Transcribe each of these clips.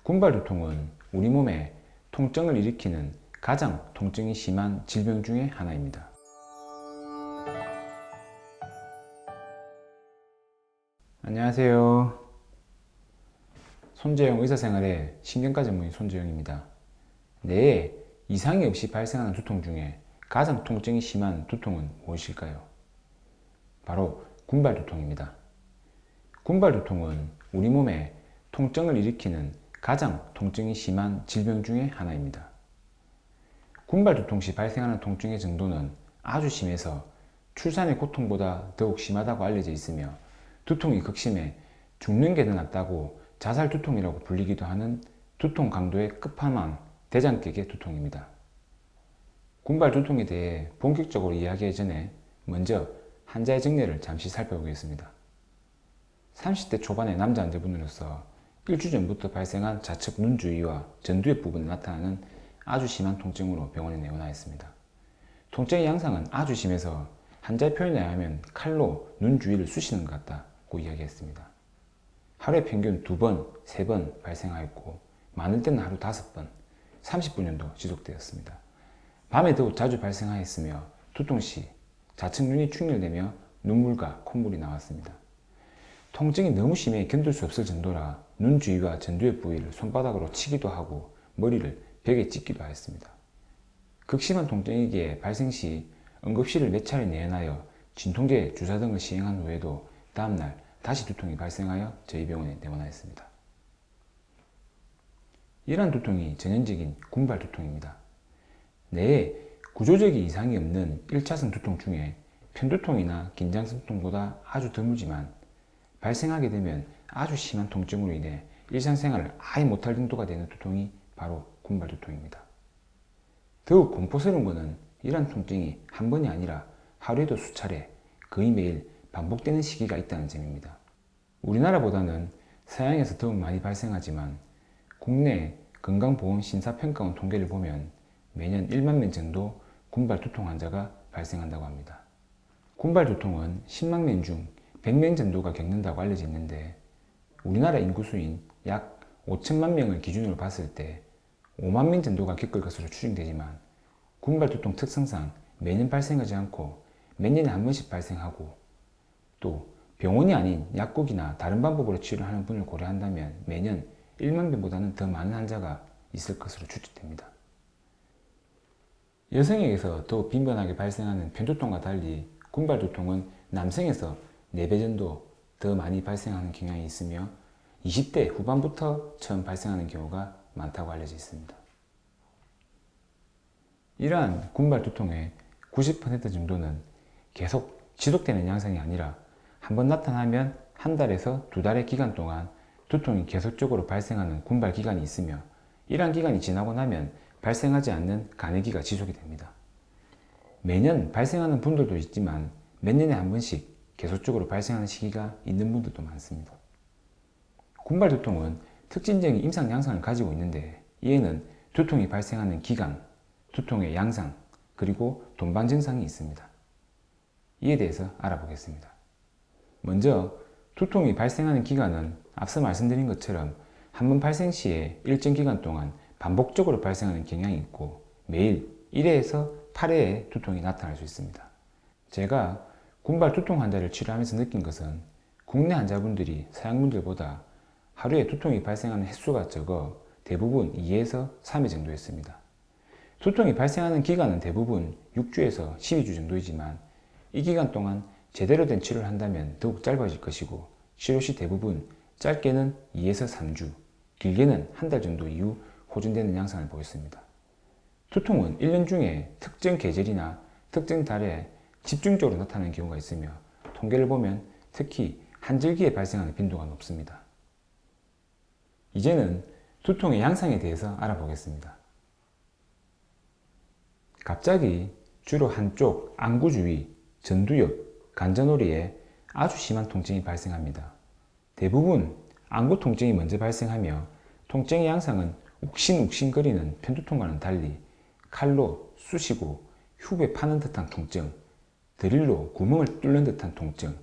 군발 두통은 우리 몸에 통증을 일으키는 가장 통증이 심한 질병 중에 하나입니다. 안녕하세요. 손재영 의사생활의 신경과 전문의 손재영입니다. 뇌에 이상이 없이 발생하는 두통 중에 가장 통증이 심한 두통은 무엇일까요? 바로 군발 두통입니다. 군발 두통은 우리 몸에 통증을 일으키는 가장 통증이 심한 질병 중에 하나입니다. 군발 두통 시 발생하는 통증의 정도는 아주 심해서 출산의 고통보다 더욱 심하다고 알려져 있으며 두통이 극심해 죽는 게 더 낫다고 자살 두통이라고 불리기도 하는 두통 강도의 끝판왕 대장격의 두통입니다. 군발 두통에 대해 본격적으로 이야기하기 전에 먼저 환자의 증례를 잠시 살펴보겠습니다. 30대 초반의 남자 환자분으로서 일주 전부터 발생한 좌측 눈 주위와 전두엽 부분에 나타나는 아주 심한 통증으로 병원에 내원하였습니다. 통증의 양상은 아주 심해서 환자의 표현에 의하면 칼로 눈 주위를 쑤시는 것 같다고 이야기했습니다. 하루에 평균 2번, 3번 발생하였고 많을 때는 하루 5번, 30분 정도 지속되었습니다. 밤에 더욱 자주 발생하였으며 두통 시 좌측 눈이 충혈되며 눈물과 콧물이 나왔습니다. 통증이 너무 심해 견딜 수 없을 정도라 눈 주위와 전두엽 부위를 손바닥으로 치기도 하고 머리를 벽에 찍기도 하였습니다. 극심한 통증이기에 발생 시 응급실을 몇 차례 내원하여 진통제, 주사 등을 시행한 후에도 다음날 다시 두통이 발생하여 저희 병원에 내원하였습니다. 이러한 두통이 전형적인 군발 두통입니다. 뇌에 구조적인 이상이 없는 1차성 두통 중에 편두통이나 긴장성 두통보다 아주 드물지만 발생하게 되면 아주 심한 통증으로 인해 일상생활을 아예 못할 정도가 되는 두통이 바로 군발 두통입니다. 더욱 공포스러운 것은 이러한 통증이 한 번이 아니라 하루에도 수차례, 거의 매일 반복되는 시기가 있다는 점입니다. 우리나라보다는 서양에서 더욱 많이 발생하지만 국내 건강보험심사평가원 통계를 보면 매년 1만 명 정도 군발 두통 환자가 발생한다고 합니다. 군발 두통은 10만 명 중 100명 정도가 겪는다고 알려져 있는데 우리나라 인구수인 약 5천만 명을 기준으로 봤을 때 5만 명 정도가 겪을 것으로 추정되지만 군발 두통 특성상 매년 발생하지 않고 몇 년에 한 번씩 발생하고 또 병원이 아닌 약국이나 다른 방법으로 치료하는 분을 고려한다면 매년 1만 명보다는 더 많은 환자가 있을 것으로 추측됩니다. 여성에게서 더욱 빈번하게 발생하는 편두통과 달리 군발 두통은 남성에서 4배 정도 더 많이 발생하는 경향이 있으며 20대 후반부터 처음 발생하는 경우가 많다고 알려져 있습니다. 이러한 군발 두통의 90% 정도는 계속 지속되는 양상이 아니라 한번 나타나면 한 달에서 2달의 기간 동안 두통이 계속적으로 발생하는 군발 기간이 있으며 이러한 기간이 지나고 나면 발생하지 않는 간이기가 지속이 됩니다. 매년 발생하는 분들도 있지만 몇 년에 한 번씩 계속적으로 발생하는 시기가 있는 분들도 많습니다. 군발 두통은 특징적인 임상 양상을 가지고 있는데 이에는 두통이 발생하는 기간, 두통의 양상, 그리고 동반 증상이 있습니다. 이에 대해서 알아보겠습니다. 먼저 두통이 발생하는 기간은 앞서 말씀드린 것처럼 한 번 발생 시에 일정 기간 동안 반복적으로 발생하는 경향이 있고 매일 1회에서 8회의 두통이 나타날 수 있습니다. 제가 군발 두통 환자를 치료하면서 느낀 것은 국내 환자분들이 서양분들보다 하루에 두통이 발생하는 횟수가 적어 대부분 2에서 3회 정도였습니다. 두통이 발생하는 기간은 대부분 6주에서 12주 정도이지만 이 기간 동안 제대로 된 치료를 한다면 더욱 짧아질 것이고 치료 시 대부분 짧게는 2에서 3주, 길게는 한 달 정도 이후 호전되는 양상을 보였습니다. 두통은 1년 중에 특정 계절이나 특정 달에 집중적으로 나타나는 경우가 있으며 통계를 보면 특히 한절기에 발생하는 빈도가 높습니다. 이제는 두통의 양상에 대해서 알아보겠습니다. 갑자기 주로 한쪽 안구 주위, 전두엽, 관자놀이에 아주 심한 통증이 발생합니다. 대부분 안구 통증이 먼저 발생하며 통증의 양상은 욱신욱신거리는 편두통과는 달리 칼로 쑤시고 흉에 파는 듯한 통증, 드릴로 구멍을 뚫는 듯한 통증,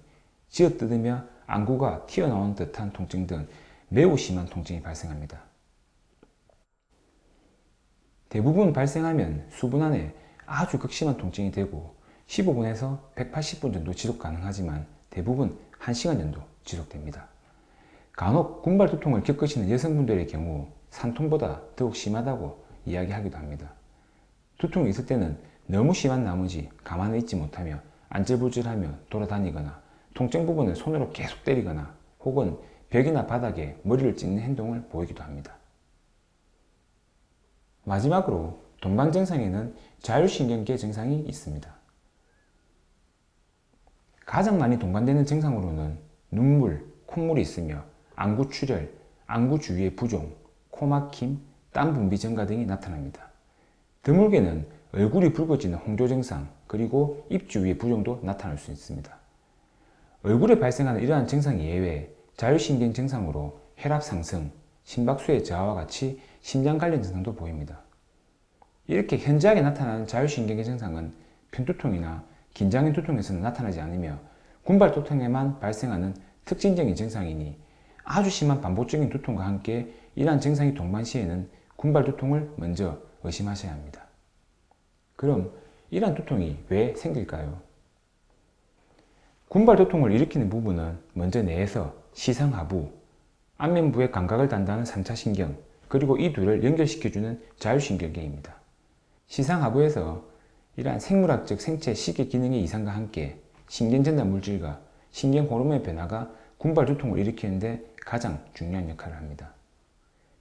쥐어뜯으며 안구가 튀어나온 듯한 통증 등 매우 심한 통증이 발생합니다. 대부분 발생하면 수분 안에 아주 극심한 통증이 되고 15분에서 180분 정도 지속 가능하지만 대부분 1시간 정도 지속됩니다. 간혹 군발 두통을 겪으시는 여성분들의 경우 산통보다 더욱 심하다고 이야기하기도 합니다. 두통이 있을 때는 너무 심한 나머지 가만히 있지 못하며 안절부절하며 돌아다니거나 통증 부분을 손으로 계속 때리거나 혹은 벽이나 바닥에 머리를 찍는 행동을 보이기도 합니다. 마지막으로 동반 증상에는 자율신경계 증상이 있습니다. 가장 많이 동반되는 증상으로는 눈물, 콧물이 있으며 안구출혈, 안구 주위의 부종, 코막힘, 땀 분비 증가 등이 나타납니다. 드물게는 얼굴이 붉어지는 홍조 증상, 그리고 입 주위의 부종도 나타날 수 있습니다. 얼굴에 발생하는 이러한 증상이 예외 자율신경 증상으로 혈압 상승, 심박수의 저하와 같이 심장 관련 증상도 보입니다. 이렇게 현저하게 나타나는 자율신경계 증상은 편두통이나 긴장형 두통에서는 나타나지 않으며 군발 두통에만 발생하는 특징적인 증상이니 아주 심한 반복적인 두통과 함께 이러한 증상이 동반시에는 군발 두통을 먼저 의심하셔야 합니다. 그럼 이러한 두통이 왜 생길까요? 군발 두통을 일으키는 부분은 먼저 뇌에서 시상하부, 안면부의 감각을 담당하는 3차 신경, 그리고 이 둘을 연결시켜주는 자율신경계입니다. 시상하부에서 이러한 생물학적 생체 시계 기능의 이상과 함께 신경전달 물질과 신경호르몬의 변화가 군발 두통을 일으키는데 가장 중요한 역할을 합니다.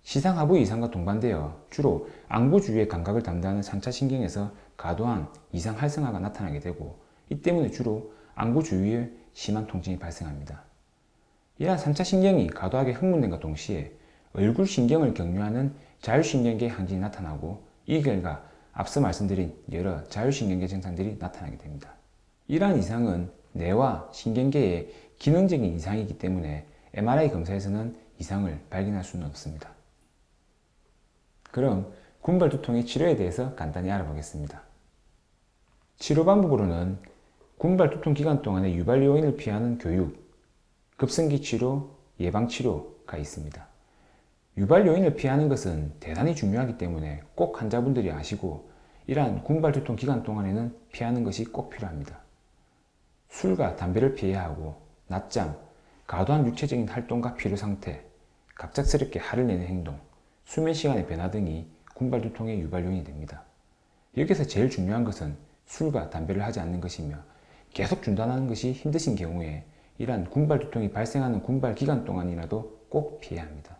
시상하부의 이상과 동반되어 주로 안구 주위의 감각을 담당하는 3차 신경에서 과도한 이상 활성화가 나타나게 되고 이 때문에 주로 안구 주위에 심한 통증이 발생합니다. 이러한 3차 신경이 과도하게 흥분된과 동시에 얼굴 신경을 경유하는 자율신경계 항진이 나타나고 이 결과 앞서 말씀드린 여러 자율신경계 증상들이 나타나게 됩니다. 이러한 이상은 뇌와 신경계의 기능적인 이상이기 때문에 MRI 검사에서는 이상을 발견할 수는 없습니다. 그럼 군발 두통의 치료에 대해서 간단히 알아보겠습니다. 치료 방법으로는 군발 두통 기간 동안의 유발 요인을 피하는 교육, 급성기 치료, 예방 치료가 있습니다. 유발 요인을 피하는 것은 대단히 중요하기 때문에 꼭 환자분들이 아시고 이러한 군발 두통 기간 동안에는 피하는 것이 꼭 필요합니다. 술과 담배를 피해야 하고 낮잠, 과도한 육체적인 활동과 피로 상태, 갑작스럽게 화를 내는 행동, 수면 시간의 변화 등이 군발 두통의 유발 요인이 됩니다. 여기서 제일 중요한 것은 술과 담배를 하지 않는 것이며 계속 중단하는 것이 힘드신 경우에 이러한 군발 두통이 발생하는 군발 기간 동안이라도 꼭 피해야 합니다.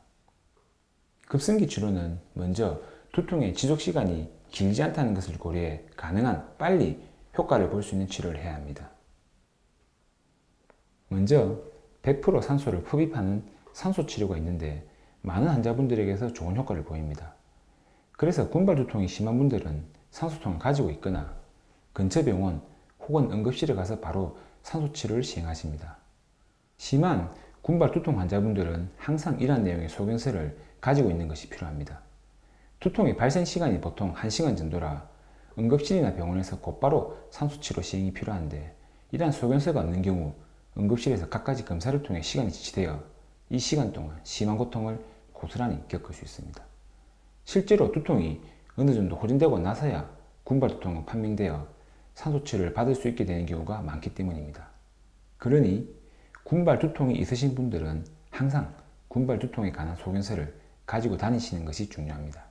급성기 치료는 먼저 두통의 지속 시간이 길지 않다는 것을 고려해 가능한 빨리 효과를 볼 수 있는 치료를 해야 합니다. 먼저 100% 산소를 흡입하는 산소 치료가 있는데 많은 환자분들에게서 좋은 효과를 보입니다. 그래서 군발 두통이 심한 분들은 산소통을 가지고 있거나 근처 병원 혹은 응급실에 가서 바로 산소 치료를 시행하십니다. 심한 군발 두통 환자분들은 항상 이러한 내용의 소견서를 가지고 있는 것이 필요합니다. 두통의 발생 시간이 보통 1시간 정도라 응급실이나 병원에서 곧바로 산소 치료 시행이 필요한데 이러한 소견서가 없는 경우 응급실에서 갖가지 검사를 통해 시간이 지체되어 이 시간 동안 심한 고통을 고스란히 겪을 수 있습니다. 실제로 두통이 어느 정도 호전되고 나서야 군발 두통은 판명되어 산소 치료를 받을 수 있게 되는 경우가 많기 때문입니다. 그러니 군발 두통이 있으신 분들은 항상 군발 두통에 관한 소견서를 가지고 다니시는 것이 중요합니다.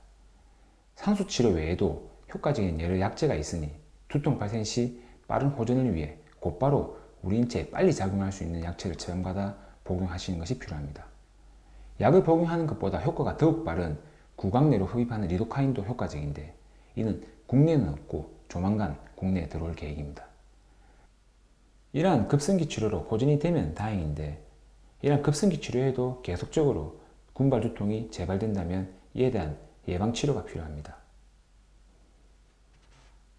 산소 치료 외에도 효과적인 여러 약제가 있으니 두통 발생 시 빠른 호전을 위해 곧바로 우리 인체에 빨리 작용할 수 있는 약제를 처방받아 복용하시는 것이 필요합니다. 약을 복용하는 것보다 효과가 더욱 빠른 구강 내로 흡입하는 리도카인도 효과적인데 이는 국내에는 없고 조만간 국내에 들어올 계획입니다. 이러한 급성기 치료로 호전이 되면 다행인데 이러한 급성기 치료에도 계속적으로 군발 두통이 재발된다면 이에 대한 예방 치료가 필요합니다.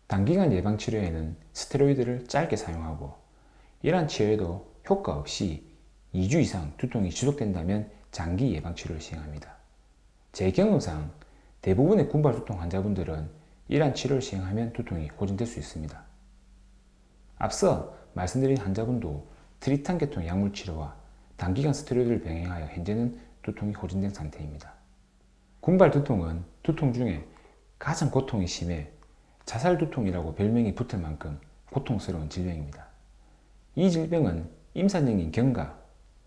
단기간 예방 치료에는 스테로이드를 짧게 사용하고 이러한 치료에도 효과 없이 2주 이상 두통이 지속된다면 장기 예방 치료를 시행합니다. 제 경험상 대부분의 군발 두통 환자분들은 이러한 치료를 시행하면 두통이 호전될 수 있습니다. 앞서 말씀드린 환자분도 트리탄 계통 약물 치료와 단기간 스테로이드를 병행하여 현재는 두통이 호전된 상태입니다. 군발 두통은 두통 중에 가장 고통이 심해 자살두통이라고 별명이 붙을 만큼 고통스러운 질병입니다. 이 질병은 임산적인 경과,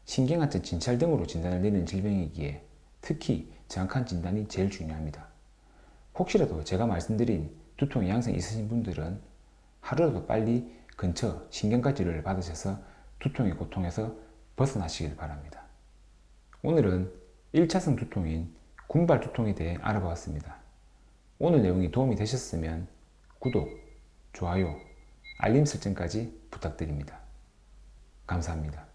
신경하체 진찰 등으로 진단을 내리는 질병이기에 특히 정확한 진단이 제일 중요합니다. 혹시라도 제가 말씀드린 두통의 양상이 있으신 분들은 하루라도 빨리 근처 신경과 치료를 받으셔서 두통의 고통에서 벗어나시길 바랍니다. 오늘은 1차성 두통인 군발 두통에 대해 알아보았습니다. 오늘 내용이 도움이 되셨으면 구독, 좋아요, 알림 설정까지 부탁드립니다. 감사합니다.